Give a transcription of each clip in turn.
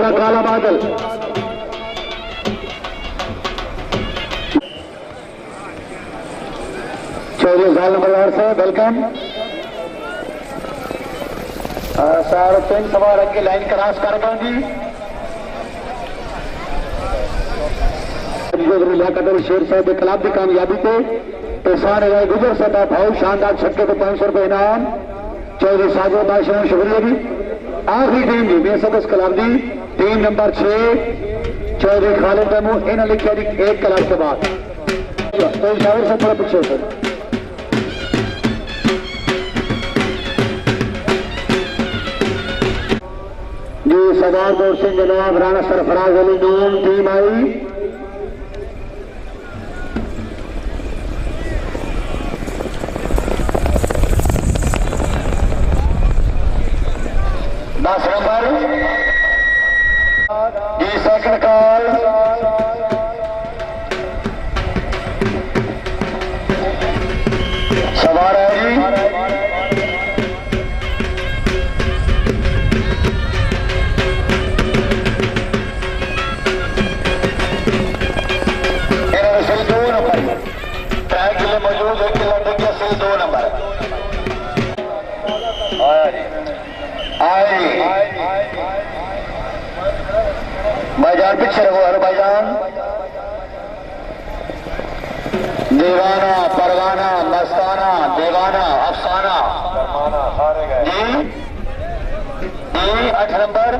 काला बादल चौधरी साल नंबर से वेलकम सर। 3 सवार अगे लाइन क्रॉस कर जी। शेर साहब के खिलाफ की कामयाबी पे एहसान है गुजर सकता भाव शानदार छक्के को 500 रुपए इनाम। चौधरी साजो बादशाह शुक्रिया जी। आखिरी टीम जी बेसबस कलाब दी टीम नंबर 6 चौधरी खालिद मेमू इन्हें लिखा जी 1 क्लास के बाद तो शावर से थोड़ा पीछे सर जी। सरदार दौर सिंह जनाब राणा सरफराज अली नून टीम आई। जी सेकंड कॉल सवार है जी। सिल 2 नंबर ट्रैक के लिए मौजूद 1 किलो टिकिया सिल 2 नंबर आया जी। भाईजान पीछे रहो हर भाईजान। दीवाना परवाना मस्ताना दीवाना अफसाना जी। 8 नंबर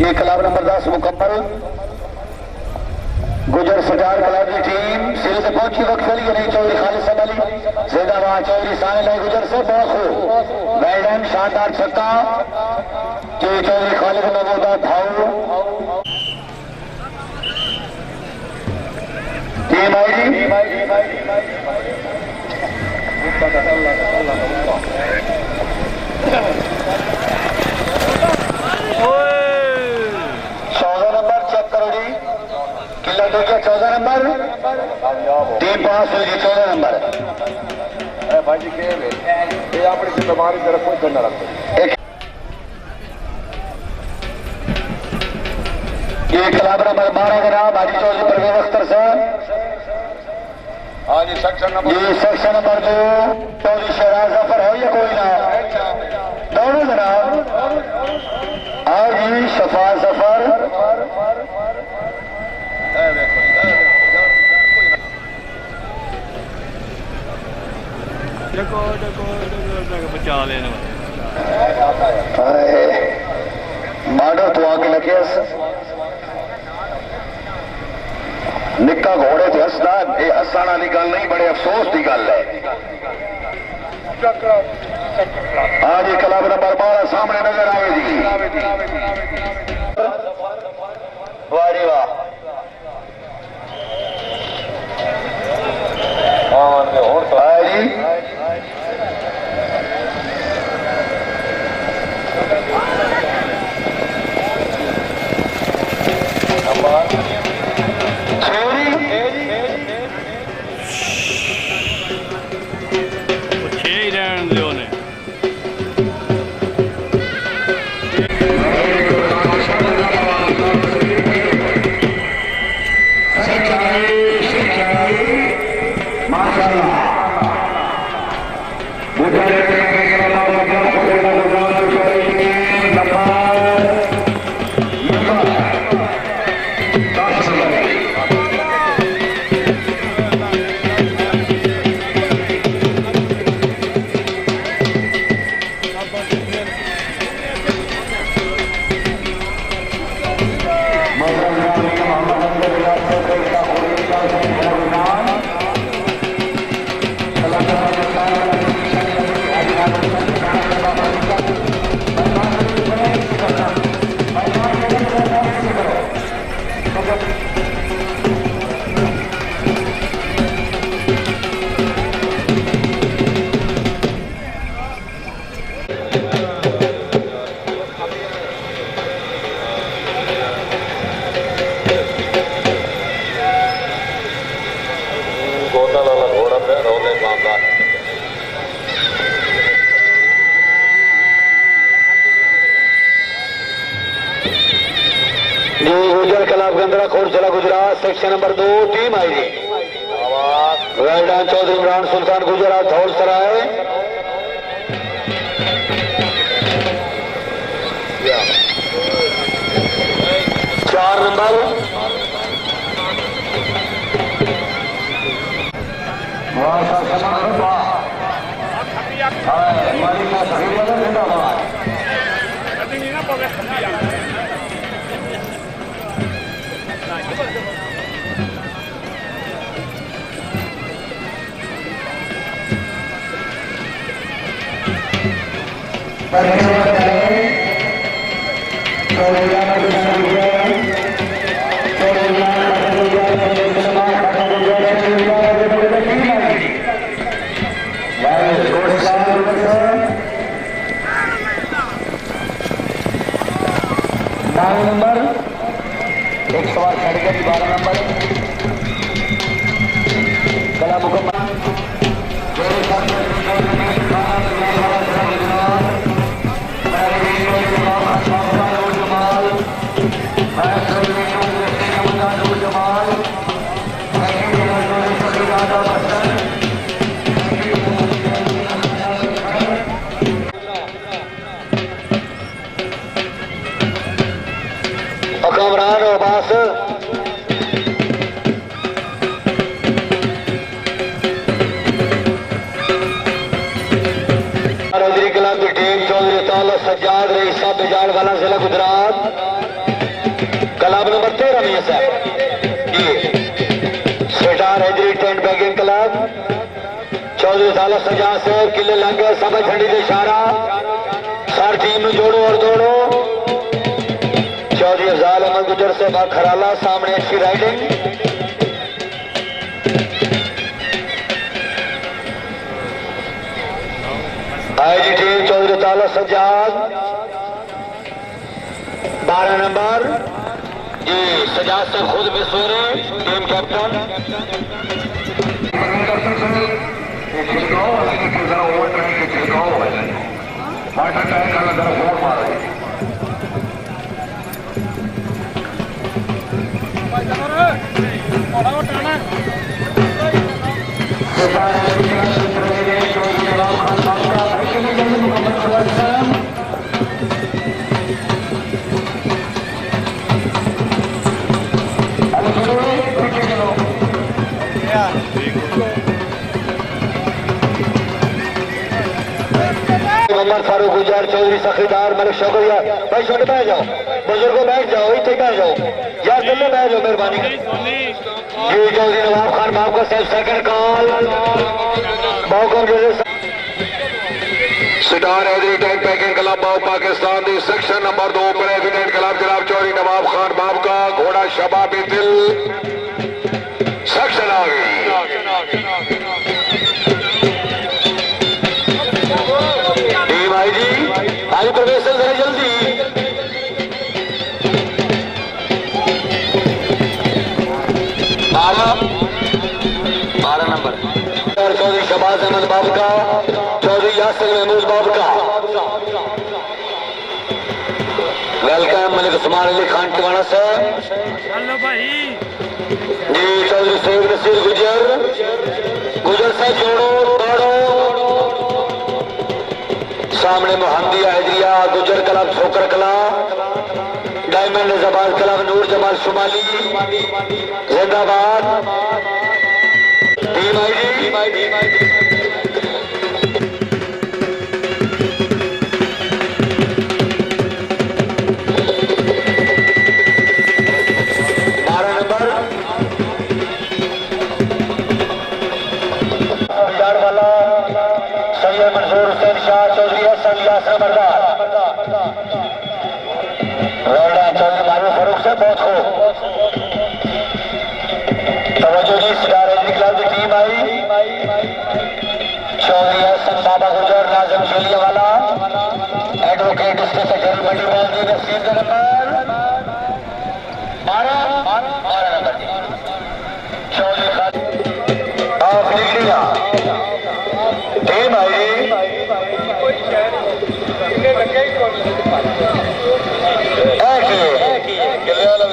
ये क्लब नंबर 10 मुकम्मल। गुजर सजार क्लब की टीम सिल से पहुंची वक्त चली गई। चौधरी खालिद अली जिंदाबाद। चौधरी सानिल गुजर से बहुत वेल्डन शानदार छक्का चौधरी खालिद महमूदा भाऊ टीम आई जी। 14 नंबर चेक करो जी। किला टोकिया 14 नंबर टीम पास हुई 14 नंबर भाई जी के ये अपनी जिम्मेदारी तरफ कोई करना रखते। ये क्लब नंबर 12 जनाब हाजी चौधरी परवेज अख्तर सर। हाँ जी सेक्शन नंबर 2 चौधरी शहराज जफर है या कोई ना दोनों जनाब। हाँ जी शफा जफर बचा लेने माडो तो आके लगे निक्का घोड़े थे हसदा ये हसन वाली गल नहीं बड़े अफसोस की गल है। हाँ जी क्लब नंबर 12 सामने नजर आएगी। वाह जी वाह जी। जी गुजर क्लब गंदरा खोर जिला गुजरात सेक्शन नंबर 2 टीम आई जी वेल्डन चौधरी इमरान सुल्तान गुजरात धौल सराय। चार नंबर नंबर 108 कैटेगरी 12 नंबर कला मुकम्मल कमरान अब्बास क्लब की टीम चौधरी ताला सज्जाद रईसा बिजाड़ वाला जिला गुजरात क्लब नंबर 13 में है star Haidari tent pegging club Chaudhary ताला सज्जाद से किले लंगे सब झंडी से इशारा सार टीम में जोड़ो और दौड़ो। चौधरी अफजाल अहमद गुजर से खराला सामने अच्छी राइडिंग आईजी टीम चौधरी ताला सज्जाद 12 नंबर जी सज्जाद से खुद मिसोरे टीम कैप्टन मोहम्मद फारूक गुजर चौधरी सखीदार मलिक शुक्रिया भाई छोटे बैठ जाओ बुजुर्गों बैठ जाओ इतने बैठ जाओ यार जल्दी बैठ जाओ मेहरबानी जी चौधरी नवाब खान बाब का second call star Haidari tent pegging club of Pakistan the section number 2 president club जनाब चौधरी नवाब खान बाब का घोड़ा शबाब दिल सेक्शन आ गई भाई जी आज प्रवेश जरा जल्दी 12 नंबर चौधरी शबाज अहमद बाब का चौधरी यासिर महमूद बाब का वेलकम मलिक उस्मान अली खान टिवाना से हेलो भाई जी चौधरी सैयद नसीर गुजर से जोड़ो दौड़ो सामने मोहम्मदिया हैदरिया गुजर क्लब ठोकर कला डायमंड जबाल क्लब नूर जमाल शुमाली जिंदाबाद टीम आईडी 12 नंबर वाला सैयद मंसूर हुसैन शाह चौधरी चौधरी मारूफ फरूख से बहुत खूब तवज्जो जी स्टार हैदरी क्लब की टीम आई चौधरी हसन बाबा गुजर नाजम शेलिया वाला एडवोकेट डिस्ट्रिक्ट सेक्रेटरी मंडी मौजूद नसीब नंबर 12 नंबर चौधरी टीम आई किले वाला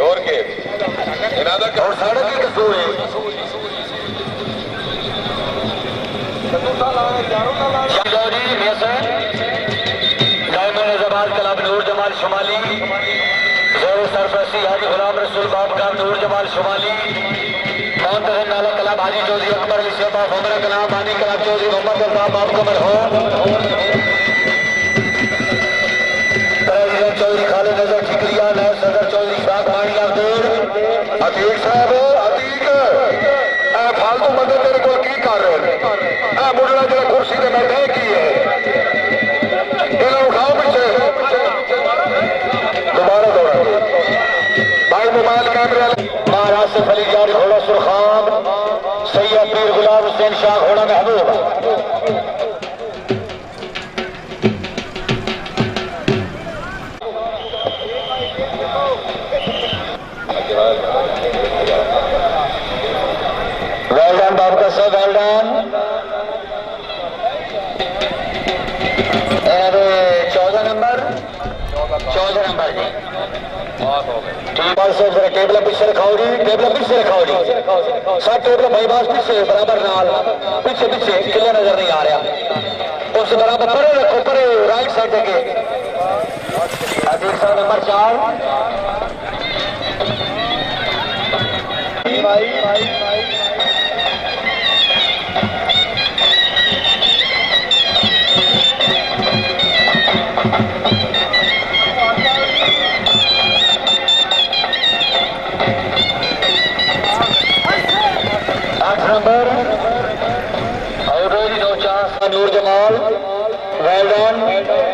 और के इनादा का साढ़े की कसूर है शाहजौहरी मेसन डायमंड जबाल कलाब नूर जमाल शुमाली ज़ोर सरफसी हाजी गुलाम रसूल बाब का नूर जमाल शुमाली मोहतरम नाला कलाब हाजी चौधरी अकबर अली शहबाब हमरा कलाम बानी कलाब चौधरी मोहम्मद अल्ताफ बाब कमर हो प्रेसिडेंट चौधरी खालिद नजर ठिकरिया नायब सदर चौधरी इशफाक मानी अब्दुल अतीक साहब अतीक फालतू बंदे तेरे को की कर रहे हैं मुंडा जो कुर्सी पे बैठे की है इन्हें उठाओ पीछे दोबारा दौड़ा भाई मोबाइल कैमरे महाराज से फली जारी घोड़ा सुरखान सैयद पीर गुलाम हुसैन शाह घोड़ा महबूब वेल डन बाबू का सब वेल डन 14 नंबर जी ठीक है सर जरा टेबल पीछे रखाओ जी टेबल पीछे रखाओ जी सब टेबल भाई बास पीछे बराबर नाल पीछे पीछे क्लियर नजर नहीं आ रहा उस बराबर परे रखो परे राइट साइड के अजीत साहब नंबर 4 भाई 8 नंबर नूर जमाल वेल डन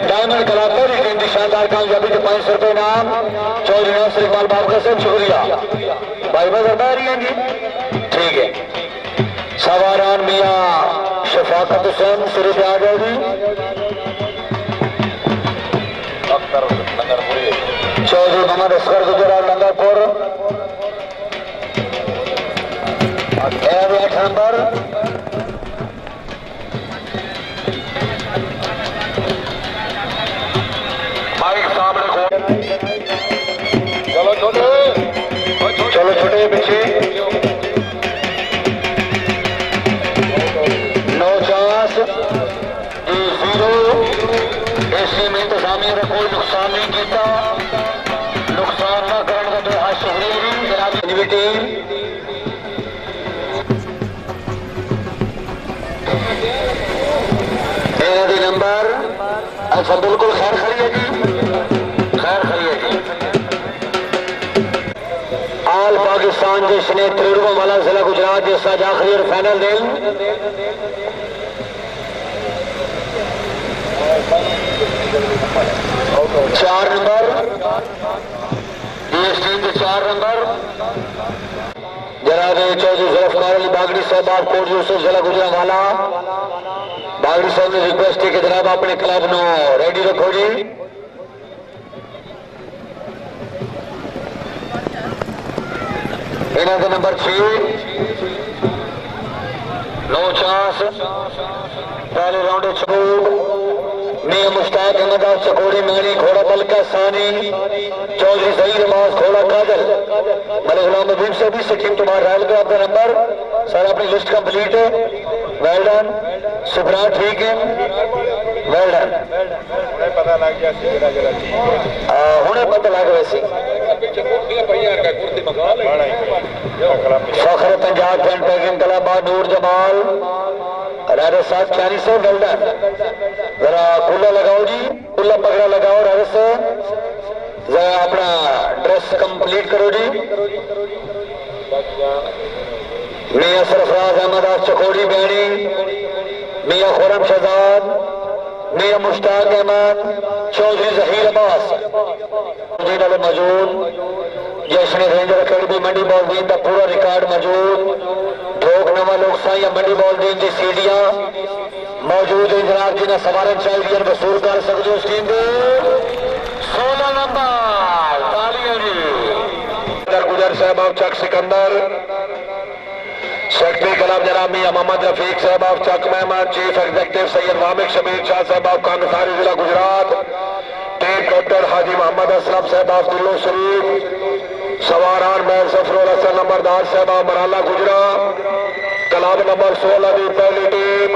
डायमंड कलाकार की शानदार कामयाबी के 500 रुपए इनाम चौधरी नासिर इकबाल बाब का सब शुक्रिया भाई बस रही हैं जी ठीक है सवारान मियाँ शफाकत हुसैन सिरे पे आ जाओ जी चौधरी मोहम्मद असगर गुजरात नंगापुर 8 नंबर चलो छोटे पीछे 49 0 ऐसे में इंतजामिया ने कोई नुकसान नहीं किया नुकसान न करने का तो आज शुक्रिया जी जनाब टीम नंबर अच्छा बिल्कुल खैर खड़ी है जी खैर खड़ी है जी आल पाकिस्तान जिसने त्रिरुवा वाला जिला गुजरात जैसा आखिरी और फाइनल दिन 4 नंबर इस टीम के 4 नंबर जनाब चौधरी जुल्फकार अली बागड़ी साहब कोट यूसुफ जिला गुजरावाला बागड़ी साहब ने रिक्वेस्ट की कि जनाब अपने क्लब नो रेडी रखो जी इन्हों के नंबर 6 49 पहले राउंड मियां मुश्ताक अहमद चकोड़ी मैनी घोड़ा बलका सानी चौधरी सही नमाज घोड़ा काजल मलिक गुलाम नबीम से भी टीम तुम्हारा रायल का आपका नंबर सर अपनी लिस्ट कंप्लीट है वेल डन सुबरा ठीक है वेल डन पता लग गया हुणे पता लग वैसे फखर पंजाब पेंट पैकिंग कलाबाद नूर जमाल राजा साहब 400 वेल डन जरा कूला लगाओ जी कूला पगड़ा लगाओ राजा से जरा अपना ड्रेस कंप्लीट करो जी मियां सरफराज अहमद चकोड़ी बैणी मियां खुरम शहजाद मियां मुश्ताक अहमद चौधरी जहीर अब्बास मौजूद जश्न रेंजर अकेडमी मंडी बॉलदीन का पूरा रिकॉर्ड मौजूद ढोक नवा लोग साइया मंडी बॉलदीन की सीढ़ियां मौजूद है जनाब जिन्हें सवारन चाहिए वसूल कर सकते हो टीम को 16 नंबर तालियां जी गुजर साहब चक सिकंदर सेक्रेटरी क्लब जनाब मियां मोहम्मद रफीक साहब ऑफ चक मेहमान चीफ एग्जीक्यूटिव सैयद वामिक शबीर शाह साहब ऑफ कांगसारी जिला गुजरात टीम कैप्टन हाजी मोहम्मद असलम साहब ऑफ दिल्लो शरीफ सवारान बैर सफरुल हसन नंबरदार साहबा मराला गुजरा। क्लब नंबर 16 की पहली टीम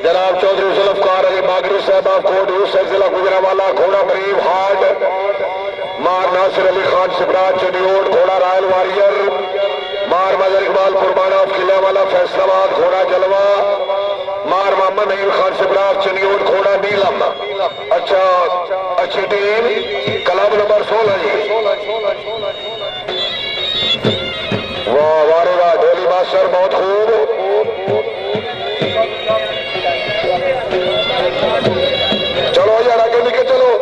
जनाब चौधरी जुल्फकार अली बागरी साहबा कोट यूसुफ जिला गुजरावाला घोड़ा मरीब हार्ड मार नासिर अली खान सिबराज चंडीगढ़ घोड़ा रॉयल वॉरियर मार मजर इकबाल कुर्बाना किला वाला फैसलाबाद घोड़ा जलवा मार मोहम्मद नईम खान सिबराज चंडीगढ़ घोड़ा नीलम। अच्छा अच्छी टीम क्लब नंबर 16 जी। वाह वारे वाह ढोली मास्टर बहुत खूब। चलो यार आगे निकल चलो।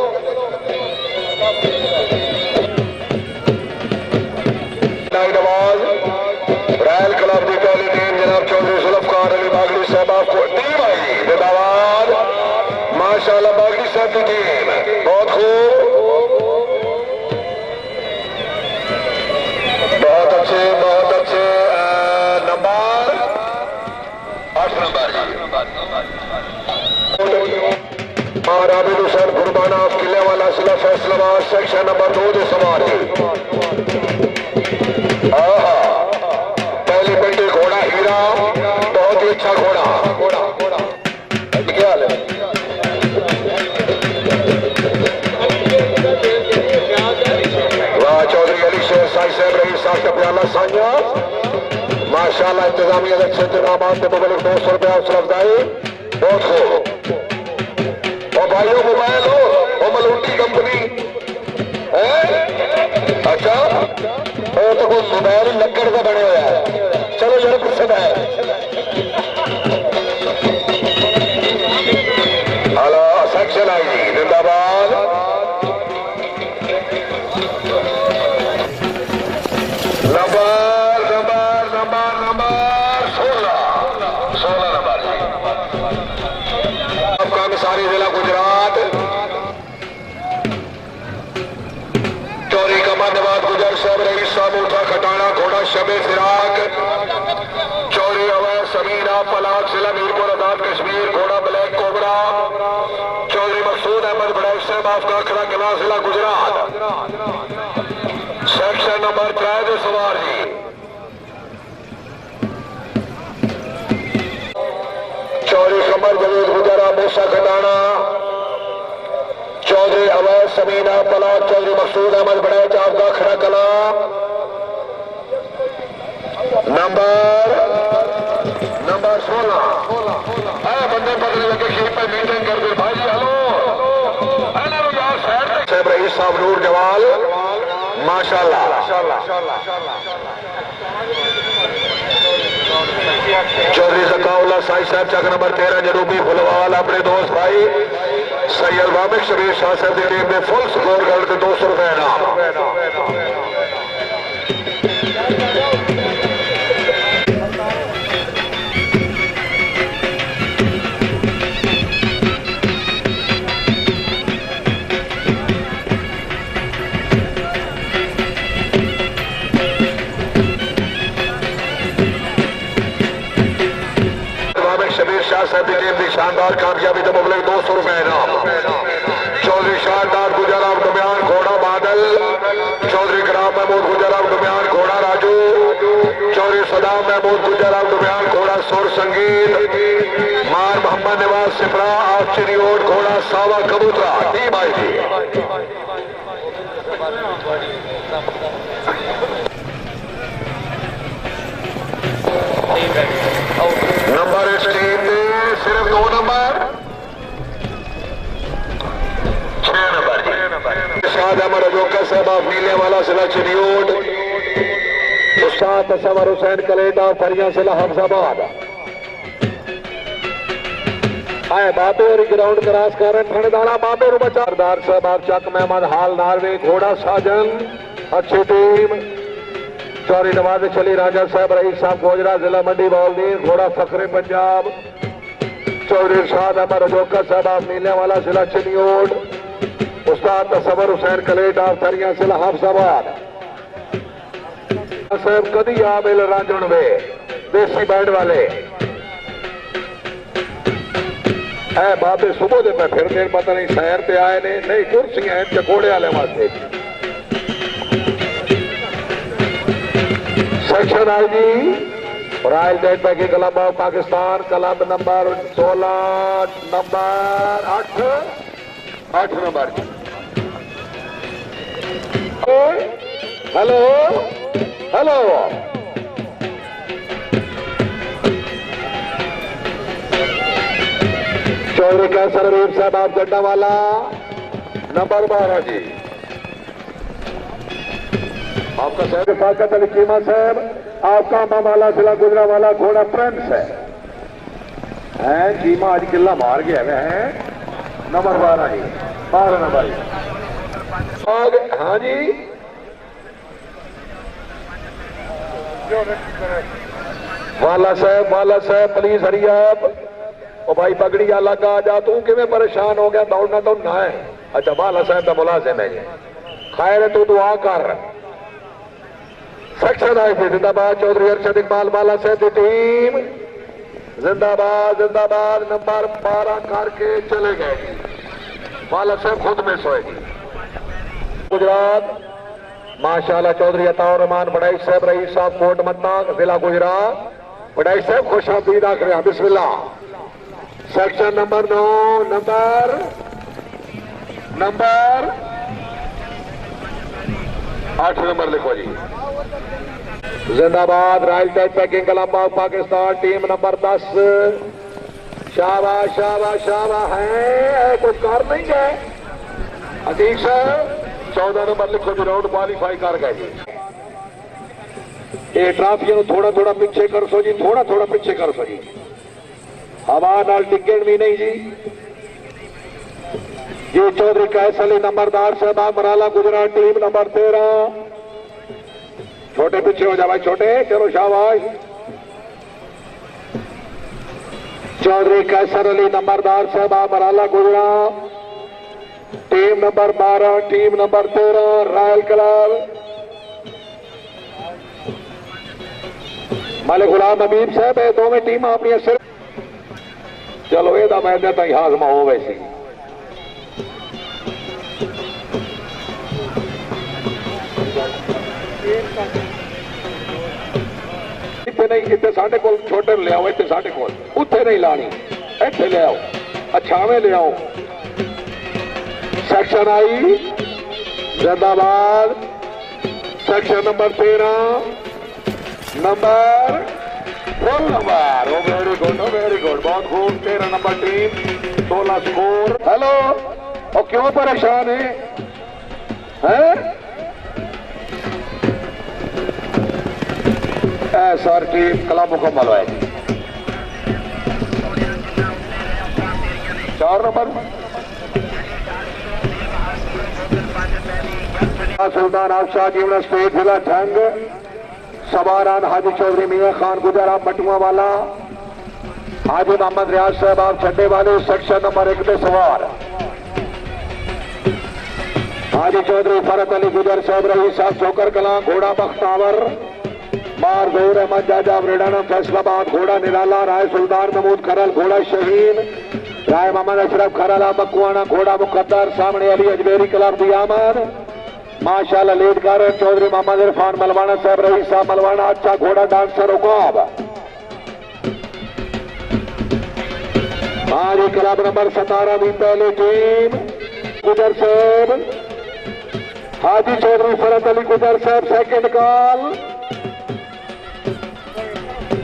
रॉयल क्लब की पहली टीम जनाब चौधरी जुल्फकार अली बागरी साहब आपको टीम आई जिंदाबाद माशाल्लाह बागरी साहब की टीम बहुत खूब बहुत अच्छे नंबर 8 नंबर और आबिद हुसैन कुर्बाना किले वाला जिला फैसलाबाद सेक्शन नंबर 2 के सवार पहली पेटी घोड़ा हीरा बहुत ही अच्छा घोड़ा क्या हाल है? वाह चौधरी अली शेर साई साहब रईस साहब का प्याला साइया माशाल्लाह इंतजामिया के अच्छे इंतजाम के मुबलिक 200 रुपया हौसला अफजाई बहुत खूब। और भाइयों मोबाइल हो मलूटी कंपनी है। अच्छा तो कोई मोबाइल लकड़ का बने हुआ है। चलो जरा पसंद है हेलो सेक्शन आई जिंदाबाद। Number number number number 16 number आपका मिसारी जिला गुजरात चौरी कमान नवाज गुजर साहब रईस साहब उठा खटाना घोड़ा शबे फिराक चौरी अवैध समीना पलाक जिला मीरपुर आजाद कश्मीर घोड़ा ब्लैक कोबरा चौधरी मकसूद अहमद बड़ैक साहब आपका खड़ा किला जिला गुजरात सेक्शन नंबर 3 के सवार जी। चौधरी कमर जवेद गुजरा मूसा खटाना चौधरी अवैध समीना पलाक चौधरी मकसूद अहमद बड़ैच आपका खड़ा कला नंबर 16 बंदे पकड़ने लगे खेत पर मीटिंग कर दे भाई हेलो साहब रईस साहब नूर जवाल माशाल्लाह चौधरी जकाउल्ला साई साहब चक नंबर 13 जनूबी फुलवाल अपने दोस्त भाई सैयद वामिक शबीर शाह साहब की टीम में फुल स्कोर करके 200 रुपए इनाम। शबीर शाह साहब की टीम की शानदार कामयाबी तो मुबलिक 200 रुपए इनाम। चौधरी शानदार गुजराव डुमियान घोड़ा बादल चौधरी ग्राम महमूद गुजराव डुमियान घोड़ा राजू चौधरी सदाम महमूद गुजराव डुमियान घोड़ा सुर संगीत मार मोहम्मद नवाज सिपरा आप चिरियोट घोड़ा सावा कबूतरा टीम आई थी। नंबर इस टीम में सिर्फ 2 नंबर 6 नंबर शाद अमर अजोका साहब आप नीले वाला जिला चिरियोट उस्ताद तसवर हुसैन कलेटा फरिया जिला हफ्जाबाद आए बाबे और ग्राउंड क्रॉस कर रहे थानेदारा बाबे रुबचारदार साहब आप चक मेहमान हाल नारवे घोड़ा साजन अच्छी टीम चौरी नवाज चली राजा साहब रईस साहब गोजरा जिला मंडी बाउलदीन घोड़ा फखरे पंजाब चौधरी इरशाद अमर अजोका साहब आप नीले वाला जिला चिनियोट उस्ताद तसवर हुसैन कलेट आप थरिया जिला हाफजाबाद साहब कदी आ मिल रांझण वे देसी बैंड वाले है बाबे सुबह दे पे फिर देर पता नहीं शहर पे आए ने नहीं कुर्सियां हैं चकोड़े वाले वास्ते section IG royal date banking club of Pakistan, club number 16 number 8 number. Hello hello Chaudhry Kaiser Rahim साहब आप गड्ढा वाला नंबर 12 जी। आपका साहब फाकत अली कीमा साहब आपका मामाला जिला गुजरावाला घोड़ा फ्रेंड्स है कीमा आज किला मार गया है नंबर 12 जी 12 नंबर जी। हाँ जी वाला साहब प्लीज हरी आप ओ भाई पगड़ी अलग आ जा तू किवें परेशान हो गया दौड़ना तो ना है। अच्छा वाला साहब का मुलाजिम है जी खैर तू दुआ कर। सेक्शन आए थे जिंदाबाद चौधरी अरशद इकबाल वाला साहब की टीम जिंदाबाद जिंदाबाद नंबर 12 करके चले गए। वाला साहब खुद में सोएगी। गुजरात माशाल्लाह चौधरी अताउर रहमान बड़ाई साहब रईस साहब कोट मत्ता जिला गुजरात बड़ाई साहब खुश आमदीद आखिर बिस्मिल्लाह। सेक्शन नंबर 9 नंबर 8 नंबर लिखो जी। जिंदाबाद royal date banking club of Pakistan team number 10 शाबाश शाबाश शाबाश है कुछ कार नहीं है अतीक साहब 14 नंबर लिखो जी राउंड क्वालीफाई कर गए जी। ये ट्राफिया थोड़ा थोड़ा पीछे कर सो जी थोड़ा थोड़ा पीछे कर सो जी हवा नाल टिकट भी नहीं जी। ये चौधरी कैस अली नंबरदार साहब मराला गुजरात टीम नंबर 13 छोटे पीछे हो जा भाई छोटे चलो शाबाश। चौधरी कैसर अली नंबरदार साहब Marala Gujarat team number 12 team number 13 royal club मालिक गुलाम हबीब साहब ये दोवें टीम अपनी सिर चलो ये मैदान तक हाजमा हो वैसी इतने नहीं इतने साढ़े को छोटे ले आओ इतने साढ़े को उत्थे नहीं लानी इतने ले आओ अच्छावे ले आओ। सेक्शन आई जिंदाबाद section number 13 number full number very good बहुत खूब 13 नंबर टीम 16 स्कोर। हेलो और क्यों परेशान है? सर टीम क्लब मुकम्मल है 4 नंबर सुल्तान आफशाह जीवन स्टेट जिला ठंग सवारान हाजी चौधरी मियां खान गुजारा मटुआ वाला हाजी मोहम्मद रियाज साहब आप छड्डे वाले सेक्शन नंबर 1 पे सवार हाजी चौधरी फरत अली गुजर साहब रही साहब चौकर कला घोड़ा बख्तावर मार गौर अहमद जाजा वरेडाना फैसलाबाद घोड़ा निराला राय सुल्तान महमूद खरल घोड़ा शहीन राय मोहम्मद अशरफ खरला बकुआना घोड़ा मुकद्दर सामने अली अजमेरी क्लब दियामन माशाल्लाह लीड कर चौधरी मोहम्मद इरफान मलवाना साहब रही साहब मलवाना अच्छा घोड़ा डांसर उकाब आज क्लब नंबर 17 की पहली टीम गुजर साहब हाजी चौधरी फरत अली गुजर साहब सेकंड कॉल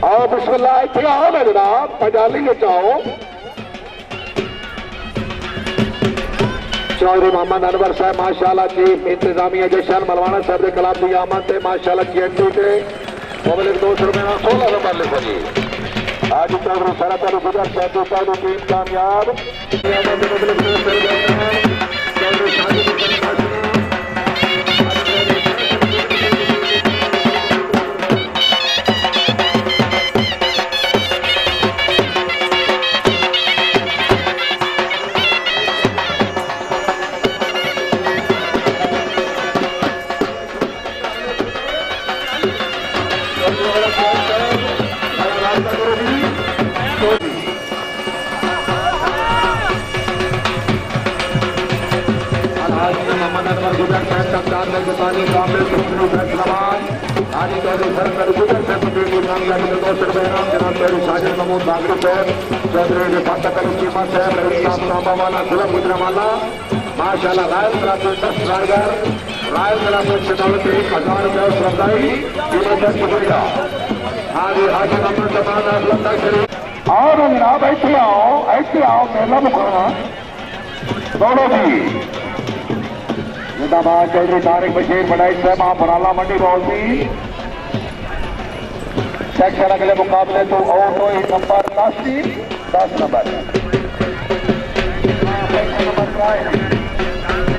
आओ बिस्मिल्लाह इतने आओ ना जनाब पजाली ले जाओ। चौधरी मोहम्मद अनवर साहब माशाल्लाह चीफ इंतजामिया जशन मलवाना साहब के क्लब की आमद से माशाल्लाह चेंटी से पब्लिक 200 रुपए 16 नंबर लिखो जी। आज चौधरी फरत अली गुजर साहब की टीम कामयाब हाजी चौधरी सरकार गुजर साहब की कामयाबी के 200 रुपए इनाम जनाब चौधरी साजिद महमूद बागरी साहब चौधरी रिफात अली चीमा साहब रवि साहब सांबावाला गुलाम गुजरावाला माशाल्लाह रायल क्लब के 10 कारगर रायल क्लब के शतावत 1000 रुपए श्रद्धाई कीमत शुक्रिया हाजी हाजी मोहम्मद जमान अफलता शरीफ और जनाब ऐसे आओ मेला मुखाना दोनों भी जिंदाबाद चौधरी तारिक बशीर बड़ाई साहब आप बराला मंडी बॉलती सेक्शन अगले मुकाबले तो auto number 10 number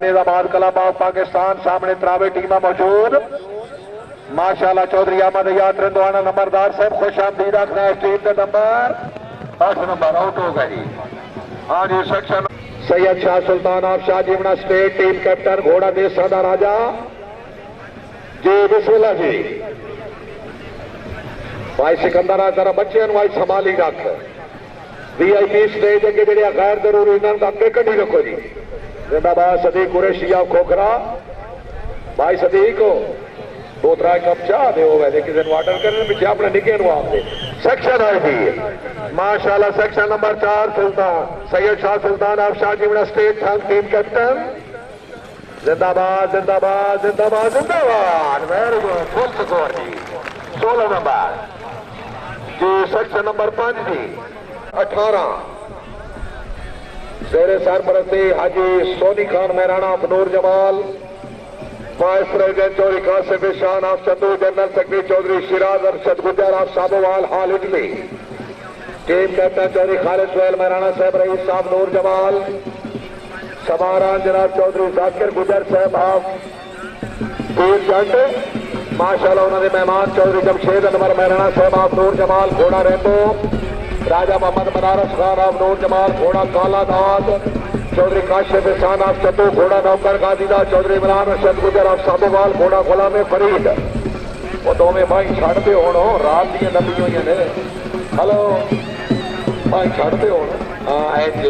Nizamabad Kalabagh Pakistan सामने त्रावे टीम मौजूद माशाल्लाह चौधरी अहमद याद रंदवाना नंबरदार साहब खुश आमदीद आखना टीम का नंबर 10 नंबर आउट हो गई। हाँ जी सेक्शन सैयद शाह सुल्तान ऑफ शाह जीवना स्टेट टीम कैप्टन घोड़ा देश सदा राजा जी बिस्मिल्लाह जी भाई सिकंदर जरा बच्चे भाई संभाली रख वीआईपी स्टेज अगे जड़िया गैर जरूरी इन्होंने अगे कड़ी रखो जी जिंदाबाद सदीक कुरैशिया खोखरा भाई सदीक दो त्रा कप चाह दे किसी ऑर्डर करने पीछे अपने निके आप दे सेक्शन आई थी माशाल्लाह section number 4 Sultan Syed Shah Sultan of Shah जीवना स्टेट थंग टीम कैप्टन जिंदाबाद जिंदाबाद जिंदाबाद जिंदाबाद वेरी गुड फुल स्कोर जी 16 नंबर जी सेक्शन नंबर 5 जी 18 शेरे सरपरस्ती हाजी सोनी खान मैराना Noor Jamal vice president Chaudhry Kashif Shan of Chandu general secretary Chaudhry Shiraz Arshad Gujjar of Sabowal हाल Italy team captain Chaudhry Khalid Sohail मैराना साहब रईस साहब नूर जमाल समारान जनाब चौधरी जाकिर गुजर साहब ऑफ टीम जंड माशाल्लाह उन्होंने मेहमान चौधरी जमशेद अनवर मैराना साहब ऑफ नूर जमाल घोड़ा रेंबो राजा मोहम्मद बनारस खान ऑफ नूर जमाल घोड़ा काला दाद चौधरी काशिफ एहसान ऑफ चंदू घोड़ा नौकर गाजीदा चौधरी इमरान अरशद गुजर ऑफ साबोवाल घोड़ा गुलाम फरीद वो दोवें भाई छड़ते हो रात दियां लंबी हुई ने हेलो भाई छड़ते हो हाँ इंज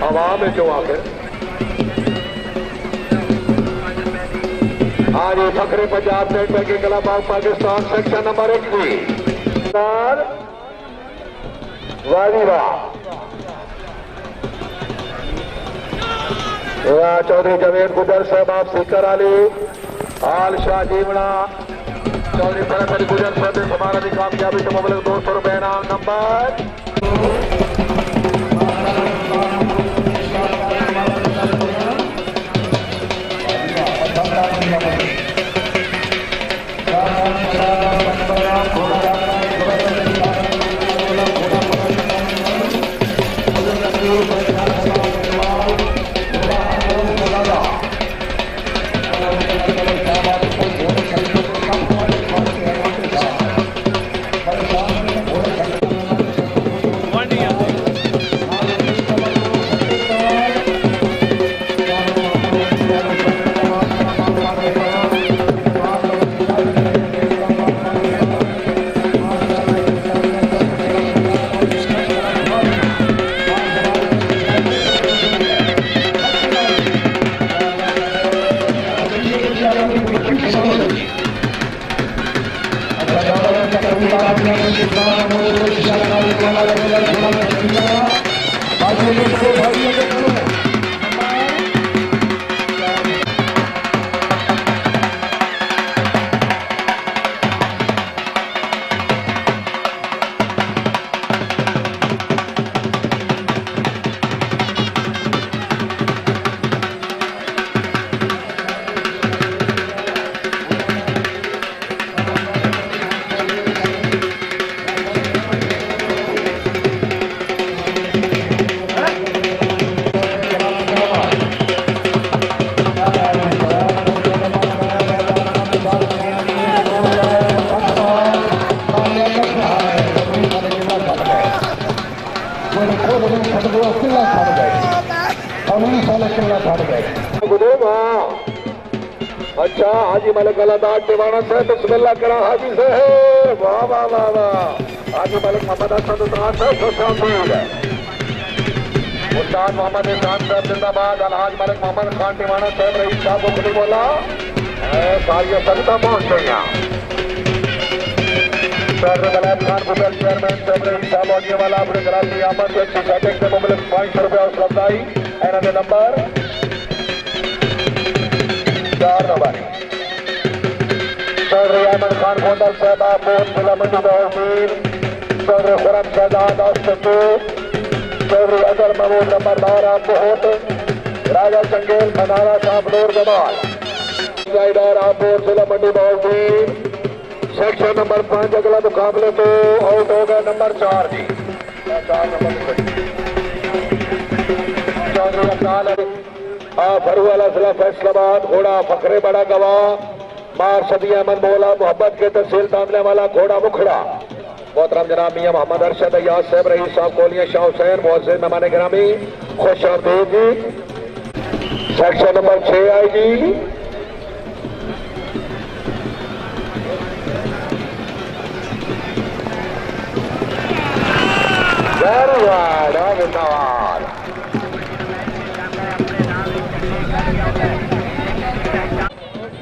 आवाम चो आखिर हाँ जी फखरे Punjab state banking Kalabagh Pakistan section number 1 जी वाह चौधरी जवेद गुजर साहब आप सीकर अली आल शाह जीवना चौधरी फरत अली गुजर साहब हमारा भी कामयाबी से मुबलक 200 रुपए इनाम नंबर अच्छा हाजी मलिक अलादाद दीवाना साहब बिस्मिल्लाह करा हाजी साहब वाह वाह वाह वाह हाजी मलिक मोहम्मद हसन उस्ताद साहब खुशामदीद उस्ताद मोहम्मद एहसान साहब जिंदाबाद अलहाज मलिक मोहम्मद खान दीवाना साहब रईस साहब को खुली बोला सारियां सख्ता पहुंच गई। चौधरी मलाब खान होटल चेयरमैन चौधरी साहब आगे वाला अपने ग्रामी आमद के सेटिंग से मुबलक 500 रुपया उपलब्धाई एना दे number 4 number Chaudhry Ahmed Khan hotel साहब बहुत जिला मंडी तहसील चौधरी खुरम शहजाद आस्तु चौधरी अजहर महमूद नंबर 12 बहुत राजा चंगेल मनारा साहब नूर जमाल राइडर आपोर जिला मंडी तहसील सेक्शन नंबर 5 अगला मुकाबले तो आउट हो गया नंबर 4 जी 4 नंबर चौधरी अफजाल अली फरूवाला जिला फैसलाबाद घोड़ा फखरे बड़ा गवाह मार सदी अहमद मौला मोहब्बत के तहसील तामले वाला घोड़ा मुखड़ा मोहतरम जनाब मियां मोहम्मद अरशद अयाज साहब रईस साहब कोलिया शाह हुसैन मोहसिन मेहमान गिरामी खुश आमदीद जी सेक्शन नंबर 6 आई जी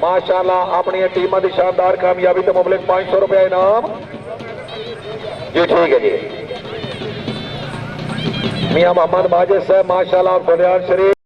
माशाल्लाह अपनी टीम की शानदार कामयाबी तो मुबलिक 500 रुपया इनाम जी ठीक है जी मियां मोहम्मद माजिद साहब माशाल्लाह बुनियाद शरीफ